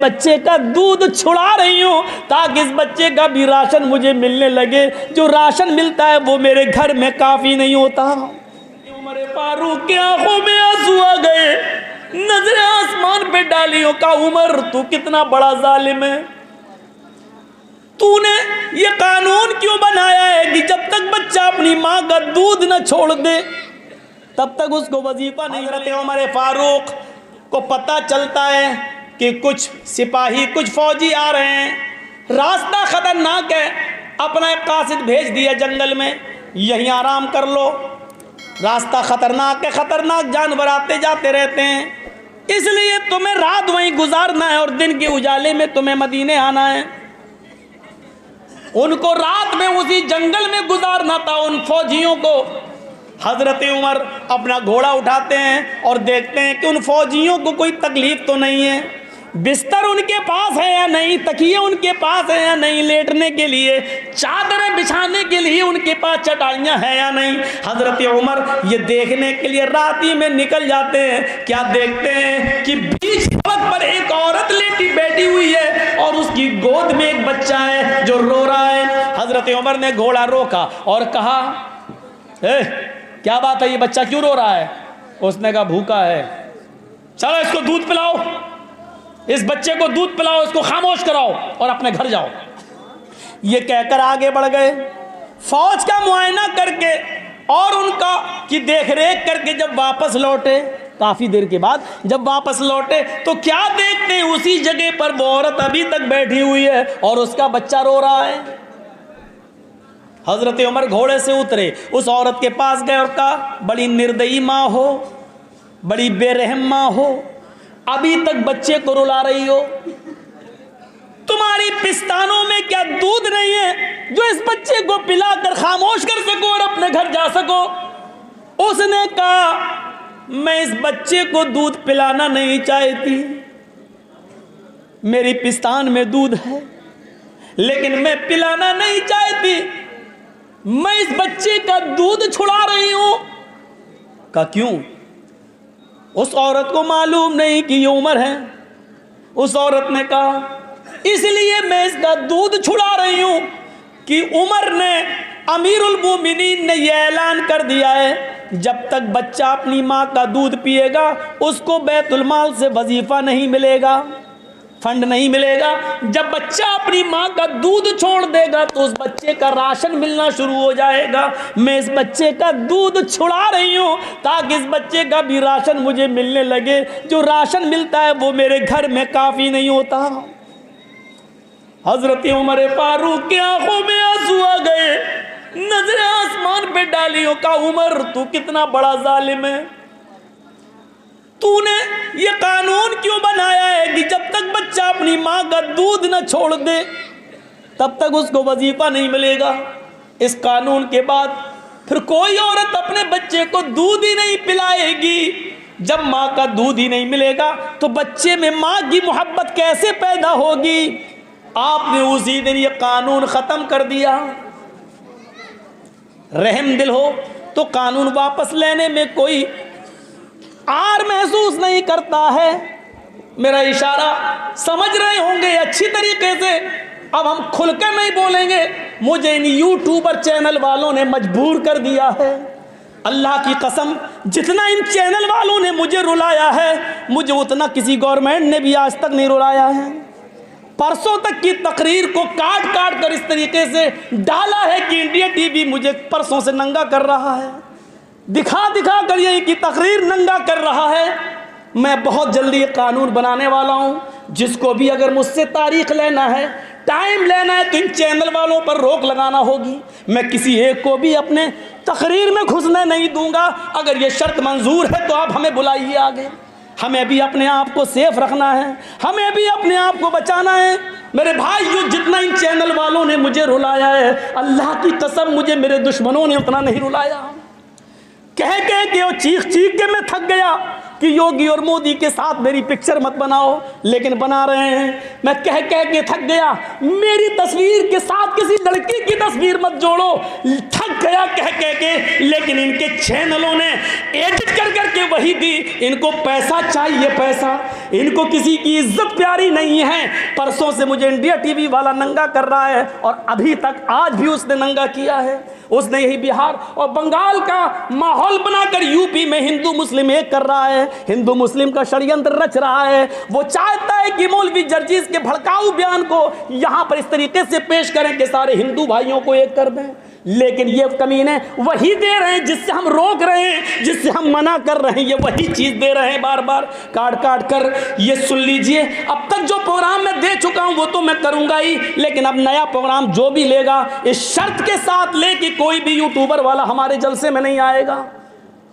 बच्चे का दूध छुड़ा रही हूँ ताकि इस बच्चे का भी राशन मुझे मिलने लगे। जो राशन मिलता है वो मेरे घर में काफ़ी नहीं होता। उमर फारूक की आंखों में आंसू आ गए, नजरें आसमान पे डाली। का उमर तू कितना बड़ा जालिम है, तूने ये कानून क्यों बनाया है कि जब तक बच्चा अपनी माँ का दूध न छोड़ दे तब तक उसको वजीफा नहीं मिलेगा। उमर फारूक को पता चलता है कि कुछ सिपाही कुछ फौजी आ रहे हैं, रास्ता खतरनाक है, अपना एक कासिद भेज दिया जंगल में, यहीं आराम कर लो, रास्ता खतरनाक है, खतरनाक जानवर आते जाते रहते हैं, इसलिए तुम्हें रात वहीं गुजारना है और दिन के उजाले में तुम्हें मदीने आना है। उनको रात में उसी जंगल में गुजारना था। उन फौजियों को हजरत उमर अपना घोड़ा उठाते हैं और देखते हैं कि उन फौजियों को कोई तकलीफ तो नहीं है, बिस्तर उनके पास है या नहीं, तकिए उनके पास है या नहीं, लेटने के लिए चादरें बिछाने के लिए उनके पास चटाइयाँ हैं या नहीं। हजरत उमर ये देखने के लिए रात ही में निकल जाते हैं। क्या देखते हैं कि बीच सड़क पर एक औरत लेटी बैठी हुई है और उसकी गोद में एक बच्चा है जो रो रहा है। हजरत उमर ने घोड़ा रोका और कहा, क्या बात है, ये बच्चा क्यों रो रहा है? उसने कहा भूखा है। चलो इसको दूध पिलाओ, इस बच्चे को दूध पिलाओ, इसको खामोश कराओ और अपने घर जाओ। ये कहकर आगे बढ़ गए। फौज का मुआयना करके और उनका की देखरेख करके जब वापस लौटे, काफी देर के बाद जब वापस लौटे तो क्या देखते हैं, उसी जगह पर वो औरत अभी तक बैठी हुई है और उसका बच्चा रो रहा है। हजरत उमर घोड़े से उतरे, उस औरत के पास गए और कहा, बड़ी निर्दयी माँ हो, बड़ी बेरहम माँ हो, अभी तक बच्चे को रुला रही हो, तुम्हारी पिस्तानों में क्या दूध नहीं है जो इस बच्चे को पिलाकर खामोश कर सको और अपने घर जा सको? उसने कहा, मैं इस बच्चे को दूध पिलाना नहीं चाहती, मेरी पिस्तान में दूध है लेकिन मैं पिलाना नहीं चाहती, मैं इस बच्चे का दूध छुड़ा रही हूं। का क्यों? उस औरत को मालूम नहीं कि ये उमर है। उस औरत ने कहा, इसलिए मैं इसका दूध छुड़ा रही हूं कि उमर ने, अमीरुल मोमिनीन ने यह ऐलान कर दिया है, जब तक बच्चा अपनी माँ का दूध पिएगा उसको बैतुल माल से वजीफा नहीं मिलेगा, फंड नहीं मिलेगा। जब बच्चा अपनी माँ का दूध छोड़ देगा तो उस बच्चे का राशन मिलना शुरू हो जाएगा। मैं इस बच्चे का दूध छुड़ा रही हूँ ताकि इस बच्चे का भी राशन मुझे मिलने लगे। जो राशन मिलता है वो मेरे घर में काफ़ी नहीं होता। हजरत उमर फारूक की आंखों में आंसू आ गए, नजरें आसमान पे डाली। का उमर तू कितना बड़ा जालिम है, तूने ये कानून क्यों बनाया है कि जब तक बच्चा अपनी माँ का दूध न छोड़ दे तब तक उसको वजीफा नहीं मिलेगा। इस कानून के बाद फिर कोई औरत अपने बच्चे को दूध ही नहीं पिलाएगी। जब माँ का दूध ही नहीं मिलेगा तो बच्चे में माँ की मोहब्बत कैसे पैदा होगी? आपने उसी दिन ये कानून खत्म कर दिया। रहम दिल हो तो कानून वापस लेने में कोई आर महसूस नहीं करता है। मेरा इशारा समझ रहे होंगे अच्छी तरीके से। अब हम खुलकर नहीं बोलेंगे, मुझे इन यूट्यूबर चैनल वालों ने मजबूर कर दिया है। अल्लाह की कसम, जितना इन चैनल वालों ने मुझे रुलाया है, मुझे उतना किसी गवर्नमेंट ने भी आज तक नहीं रुलाया है। परसों तक की तकरीर को काट काट कर इस तरीके से डाला है कि इंडिया टीवी मुझे परसों से नंगा कर रहा है, दिखा दिखा कर यही की तकरीर नंगा कर रहा है। मैं बहुत जल्दी ये कानून बनाने वाला हूँ। जिसको भी अगर मुझसे तारीख लेना है, टाइम लेना है, तो इन चैनल वालों पर रोक लगाना होगी। मैं किसी एक को भी अपने तकरीर में घुसने नहीं दूंगा। अगर ये शर्त मंजूर है तो आप हमें बुलाइए आगे। हमें भी अपने आप को सेफ रखना है, हमें भी अपने आप को बचाना है। मेरे भाई, जो जितना इन चैनल वालों ने मुझे रुलाया है, अल्लाह की कसम मुझे मेरे दुश्मनों ने उतना नहीं रुलाया। कह कह के और चीख चीख के मैं थक गया कि योगी और मोदी के साथ मेरी पिक्चर मत बनाओ, लेकिन बना रहे हैं। मैं कह कह के थक गया, मेरी तस्वीर के साथ किसी लड़की की तस्वीर मत जोड़ो, थक गया कह कह के। लेकिन इनके चैनलों ने एडिट कर करके वही दी। इनको पैसा चाहिए, पैसा। इनको किसी की इज्जत प्यारी नहीं है। परसों से मुझे इंडिया टीवी वाला नंगा कर रहा है और अभी तक आज भी उसने नंगा किया है। उसने यही बिहार और बंगाल का माहौल बनाकर यूपी में हिंदू मुस्लिम एक कर रहा है, हिंदू मुस्लिम का षड्यंत्र रच रहा है। वो चाहता है कि मौलवी जर्जीस के भड़काऊ बयान को यहां पर इस तरीके से पेश करें कि सारे हिंदू भाइयों को एक कर दें, लेकिन ये कमीने वही दे रहे हैं जिससे हम रोक रहे हैं, जिससे हम मना कर रहे हैं, ये वही चीज दे रहे हैं बार बार काट काट कर। ये सुन लीजिए, अब तक जो प्रोग्राम मैं दे चुका हूं वो तो मैं करूंगा ही, लेकिन अब नया प्रोग्राम जो भी लेगा इस शर्त के साथ ले कि कोई भी यूट्यूबर वाला हमारे जलसे में नहीं आएगा,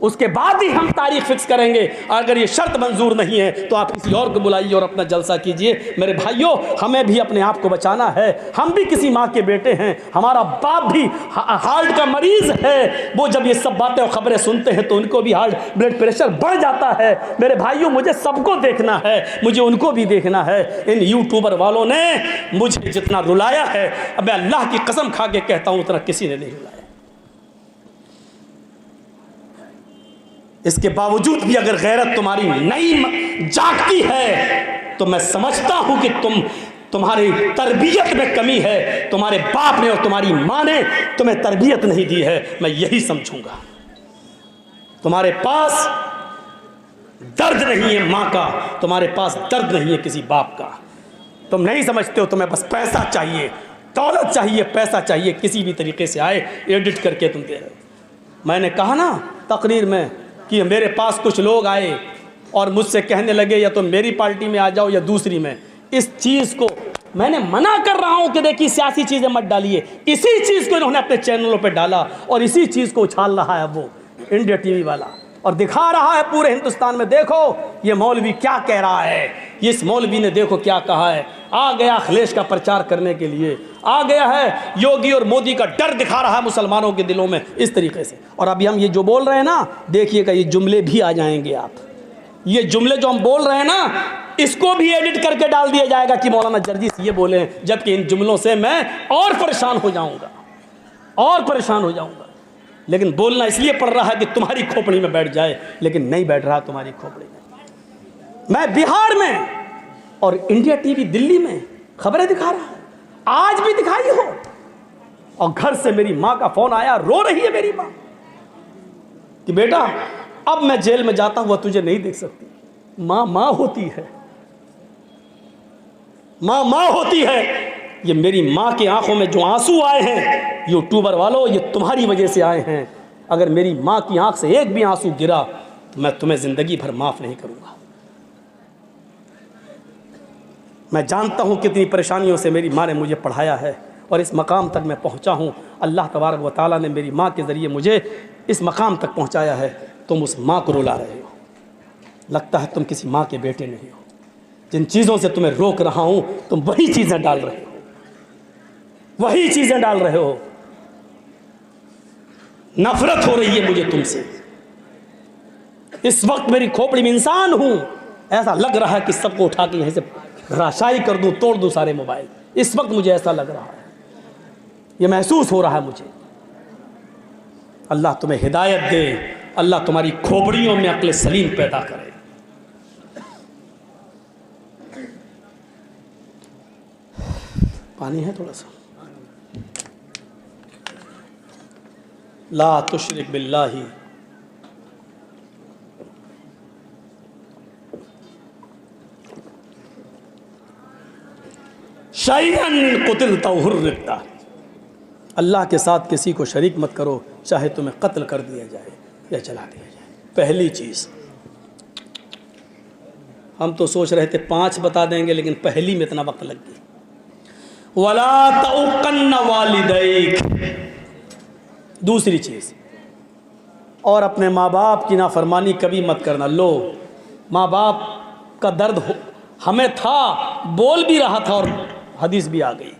उसके बाद ही हम तारीख फिक्स करेंगे। अगर ये शर्त मंजूर नहीं है तो आप किसी और को बुलाइए और अपना जलसा कीजिए। मेरे भाइयों, हमें भी अपने आप को बचाना है, हम भी किसी माँ के बेटे हैं, हमारा बाप भी हार्ट का मरीज है। वो जब ये सब बातें और खबरें सुनते हैं तो उनको भी हार्ट ब्लड प्रेशर बढ़ जाता है। मेरे भाइयों, मुझे सबको देखना है, मुझे उनको भी देखना है। इन यूट्यूबर वालों ने मुझे जितना रुलाया है, अब मैं अल्लाह की कसम खा के कहता हूँ उतना किसी ने नहीं रुलाया। इसके बावजूद भी अगर गैरत तुम्हारी नहीं जागती है तो मैं समझता हूं कि तुम्हारी तरबियत में कमी है, तुम्हारे बाप ने और तुम्हारी मां ने तुम्हें तरबियत नहीं दी है। मैं यही समझूंगा। तुम्हारे पास दर्द नहीं है मां का, तुम्हारे पास दर्द नहीं है किसी बाप का। तुम नहीं समझते हो, तुम्हें बस पैसा चाहिए, दौलत चाहिए, पैसा चाहिए, किसी भी तरीके से आए एडिट करके तुम दे रहे हो। मैंने कहा ना तकरीर में कि मेरे पास कुछ लोग आए और मुझसे कहने लगे या तो मेरी पार्टी में आ जाओ या दूसरी में। इस चीज़ को मैंने मना कर रहा हूं कि देखिए सियासी चीज़ें मत डालिए। इसी चीज़ को इन्होंने अपने चैनलों पे डाला और इसी चीज़ को उछाल रहा है वो इंडिया टीवी वाला और दिखा रहा है पूरे हिंदुस्तान में, देखो ये मौलवी क्या कह रहा है, इस मौलवी ने देखो क्या कहा है। आ गया अखिलेश का प्रचार करने के लिए, आ गया है योगी और मोदी का डर दिखा रहा है मुसलमानों के दिलों में इस तरीके से। और अभी हम ये जो बोल रहे हैं ना, देखिएगा ये जुमले भी आ जाएंगे। आप ये जुमले जो हम बोल रहे हैं ना, इसको भी एडिट करके डाल दिया जाएगा कि मौलाना जर्जीस ये बोले हैं, जबकि इन जुमलों से मैं और परेशान हो जाऊंगा, और परेशान हो जाऊंगा। लेकिन बोलना इसलिए पड़ रहा है कि तुम्हारी खोपड़ी में बैठ जाए, लेकिन नहीं बैठ रहा तुम्हारी खोपड़ी में। मैं बिहार में और इंडिया टीवी दिल्ली में खबरें दिखा रहा हूं, आज भी दिखाई हो। और घर से मेरी मां का फोन आया, रो रही है मेरी मां कि बेटा अब मैं जेल में जाता हुआ तुझे नहीं देख सकती। मां मां होती है, मां मां होती है। ये मेरी मां की आंखों में जो आंसू आए हैं यूट्यूबर वालों, ये तुम्हारी वजह से आए हैं। अगर मेरी मां की आंख से एक भी आंसू गिरा तो मैं तुम्हें जिंदगी भर माफ नहीं करूंगा। मैं जानता हूं कितनी परेशानियों से मेरी मां ने मुझे पढ़ाया है और इस मकाम तक मैं पहुंचा हूं। अल्लाह तबारक व तआला ने मेरी मां के ज़रिए मुझे इस मकाम तक पहुंचाया है। तुम उस मां को रुला रहे हो, लगता है तुम किसी मां के बेटे नहीं हो। जिन चीज़ों से तुम्हें रोक रहा हूं तुम वही चीज़ें डाल रहे हो, वही चीज़ें डाल रहे हो। नफरत हो रही है मुझे तुमसे। इस वक्त मेरी खोपड़ी में इंसान हूं, ऐसा लग रहा है कि सबको उठा के यहीं से राशाई कर दूं, तोड़ दूं सारे मोबाइल। इस वक्त मुझे ऐसा लग रहा है, ये महसूस हो रहा है मुझे। अल्लाह तुम्हें हिदायत दे, अल्लाह तुम्हारी खोपड़ियों में अक्ल सलीम पैदा करे। पानी है थोड़ा सा। ला तुशरिक बिल्लाही शैअन कुतिलता हुर्रिकता। अल्लाह के साथ किसी को शरीक मत करो, चाहे तुम्हें कत्ल कर दिया जाए या जला दिया जाए। पहली चीज़ हम तो सोच रहे थे 5 बता देंगे, लेकिन पहली में इतना वक्त लग गया। वला तउक़न्न वालिदैक। दूसरी चीज़, और अपने माँ बाप की नाफरमानी कभी मत करना। लो, माँ बाप का दर्द हमें था, बोल भी रहा था और हदीस भी आ गई।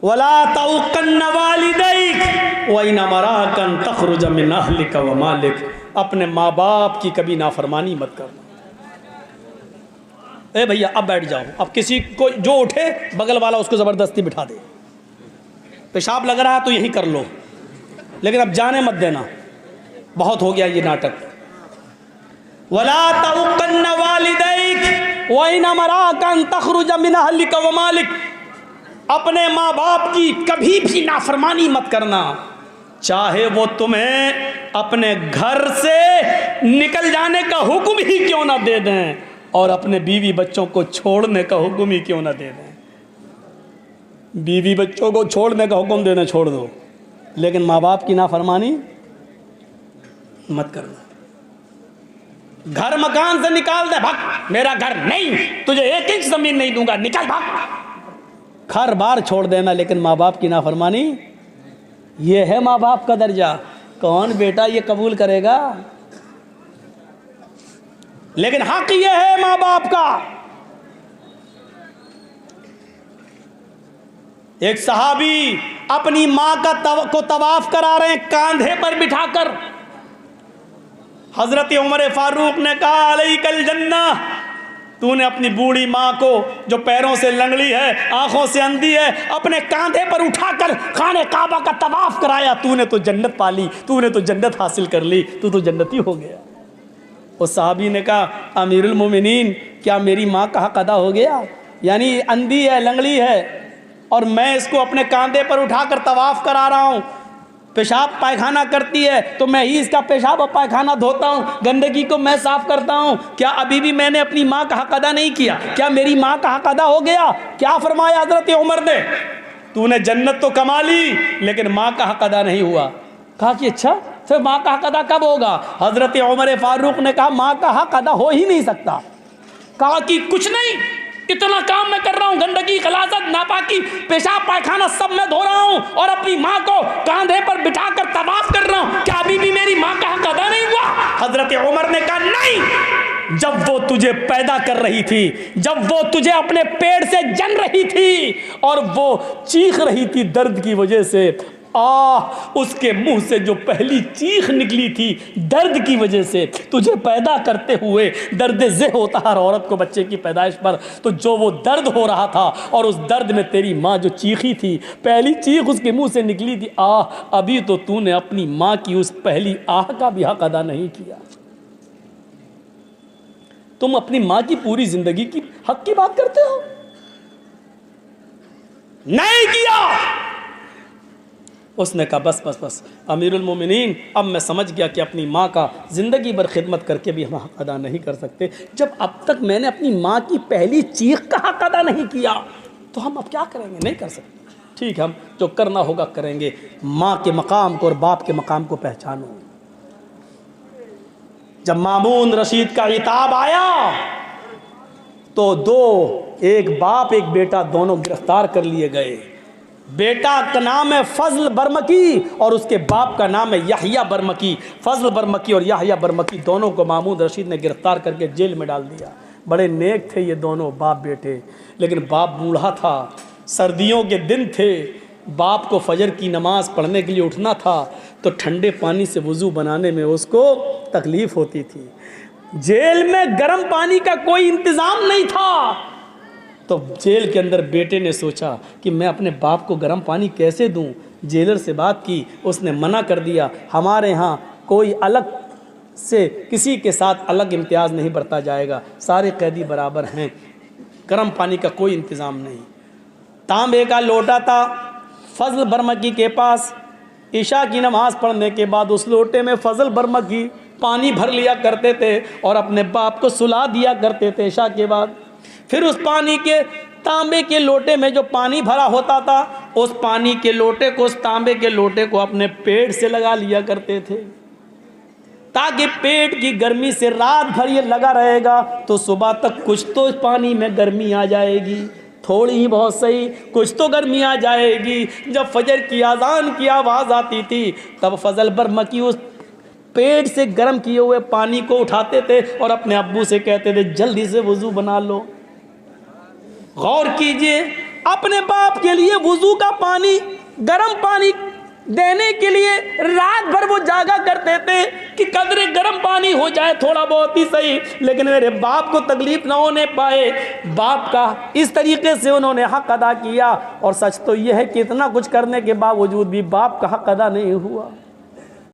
वला तउक़न्न वालिदैक व इन अमराकन तख़रुज मिन अहलिक व मालिक। अपने माँ बाप की कभी नाफरमानी मत करना। ए भैया अब बैठ जाओ, अब किसी को जो उठे बगल वाला उसको ज़बरदस्ती बिठा दे। पेशाब लग रहा है तो यही कर लो, लेकिन अब जाने मत देना, बहुत हो गया ये नाटक। वला तउक़न्न वालिदैक वैना मराकन तखरुज मिन अहलिक व मालिक, अपने माँ बाप की कभी भी नाफरमानी मत करना, चाहे वो तुम्हें अपने घर से निकल जाने का हुक्म ही क्यों ना दे दें, और अपने बीवी बच्चों को छोड़ने का हुक्म ही क्यों ना दे दें। बीवी बच्चों को छोड़ने का हुक्म देना छोड़ दो, लेकिन माँ बाप की नाफरमानी मत करना। घर मकान से निकाल दे, भाग, मेरा घर नहीं, तुझे 1 इंच जमीन नहीं दूंगा, निकल भाग। घर बार छोड़ देना, लेकिन माँ बाप की नाफरमानी, ये है माँ बाप का दर्जा। कौन बेटा ये कबूल करेगा? लेकिन हक ये है माँ बाप का। एक सहाबी अपनी माँ को तवाफ करा रहे हैं कांधे पर बिठाकर। हजरत उमर फारूक ने कहा, अलैकल जन्नह, तूने अपनी बूढ़ी माँ को जो पैरों से लंगड़ी है, आंखों से अंधी है, अपने कांधे पर उठाकर खाने काबा का तवाफ कराया, तूने तो जन्नत पा ली, तूने तो जन्नत हासिल कर ली, तू तो जन्नती हो गया। उस सहाबी ने कहा, अमीरुल मोमिनीन, क्या मेरी माँ का हक अदा हो गया? यानी अंधी है, लंगड़ी है, और मैं इसको अपने कांधे पर उठाकर तवाफ करा रहा हूँ, पेशाब पायखाना करती है तो मैं ही इसका पेशाब और पायखाना धोता हूँ, गंदगी को मैं साफ करता हूँ, क्या अभी भी मैंने अपनी माँ का हक अदा नहीं किया? क्या मेरी माँ का हक अदा हो गया? क्या फरमाया हजरत उमर ने? तूने जन्नत तो कमा ली, लेकिन माँ का हक अदा नहीं हुआ। कहा कि अच्छा, फिर माँ का हक अदा कब होगा? हजरत उमर फारूक ने कहा, माँ का हक अदा हो ही नहीं सकता। कहा कि कुछ नहीं, इतना काम मैं कर रहा हूं, गंदगी, खलासत, नापाकी, पेशाब पायखाना सब मैं धो रहा हूं, और अपनी माँ को कांधे पर बिठाकर तवाफ कर रहा हूं, क्या अभी भी मेरी माँ का हक अदा नहीं हुआ? हजरत उमर ने कहा, नहीं, जब वो तुझे पैदा कर रही थी, जब वो तुझे अपने पेट से जन रही थी और वो चीख रही थी दर्द की वजह से, उसके मुंह से जो पहली चीख निकली थी दर्द की वजह से, तुझे पैदा करते हुए दर्द ज़े होता हर औरत को बच्चे की पैदाइश पर, तो जो वो दर्द हो रहा था और उस दर्द में तेरी माँ जो चीखी थी, पहली चीख उसके मुंह से निकली थी, अभी तो तूने अपनी माँ की उस पहली आह का भी हक अदा नहीं किया। तुम अपनी माँ की पूरी जिंदगी की हक की बात करते हो, नहीं किया। उसने कहा, बस बस बस अमीरुल मोमिनीन, अब मैं समझ गया कि अपनी माँ का ज़िंदगी भर खिदमत करके भी हम हक अदा नहीं कर सकते। जब अब तक मैंने अपनी माँ की पहली चीख का हक अदा नहीं किया, तो हम अब क्या करेंगे? नहीं कर सकते। ठीक है, हम जो करना होगा करेंगे। माँ के मकाम को और बाप के मकाम को पहचानो। जब मामून रशीद का इताब आया तो एक बाप एक बेटा दोनों गिरफ्तार कर लिए गए। बेटा का नाम है फजल बरमकी और उसके बाप का नाम है याहिया बरमकी। फजल बरमकी और याहिया बरमकी दोनों को मामून रशीद ने गिरफ्तार करके जेल में डाल दिया। बड़े नेक थे ये दोनों बाप बेटे, लेकिन बाप बूढ़ा था, सर्दियों के दिन थे, बाप को फजर की नमाज पढ़ने के लिए उठना था तो ठंडे पानी से वज़ू बनाने में उसको तकलीफ़ होती थी। जेल में गर्म पानी का कोई इंतज़ाम नहीं था, तो जेल के अंदर बेटे ने सोचा कि मैं अपने बाप को गर्म पानी कैसे दूं। जेलर से बात की, उसने मना कर दिया। हमारे यहाँ कोई अलग से किसी के साथ अलग इम्तियाज़ नहीं बरता जाएगा, सारे कैदी बराबर हैं, गर्म पानी का कोई इंतज़ाम नहीं। तांबे का लोटा था फजल बरमकी के पास। ईशा की नमाज़ पढ़ने के बाद उस लोटे में फजल बरमकी पानी भर लिया करते थे और अपने बाप को सुला दिया करते थे ईशा के बाद। फिर उस पानी के तांबे के लोटे में जो पानी भरा होता था, उस पानी के लोटे को, उस तांबे के लोटे को अपने पेट से लगा लिया करते थे, ताकि पेट की गर्मी से रात भर ये लगा रहेगा तो सुबह तक कुछ तो पानी में गर्मी आ जाएगी, थोड़ी ही बहुत सही, कुछ तो गर्मी आ जाएगी। जब फजर की आज़ान की आवाज़ आती थी तब फजल बरमकी उस पेट से गर्म किए हुए पानी को उठाते थे और अपने अब्बू से कहते थे जल्दी से वज़ू बना लो। गौर कीजिए, अपने बाप के लिए वज़ू का पानी, गर्म पानी देने के लिए रात भर वो जागा करते थे कि कदरे गर्म पानी हो जाए, थोड़ा बहुत ही सही, लेकिन मेरे बाप को तकलीफ ना होने पाए। बाप का इस तरीके से उन्होंने हक अदा किया। और सच तो यह है कि इतना कुछ करने के बावजूद भी बाप का हक अदा नहीं हुआ।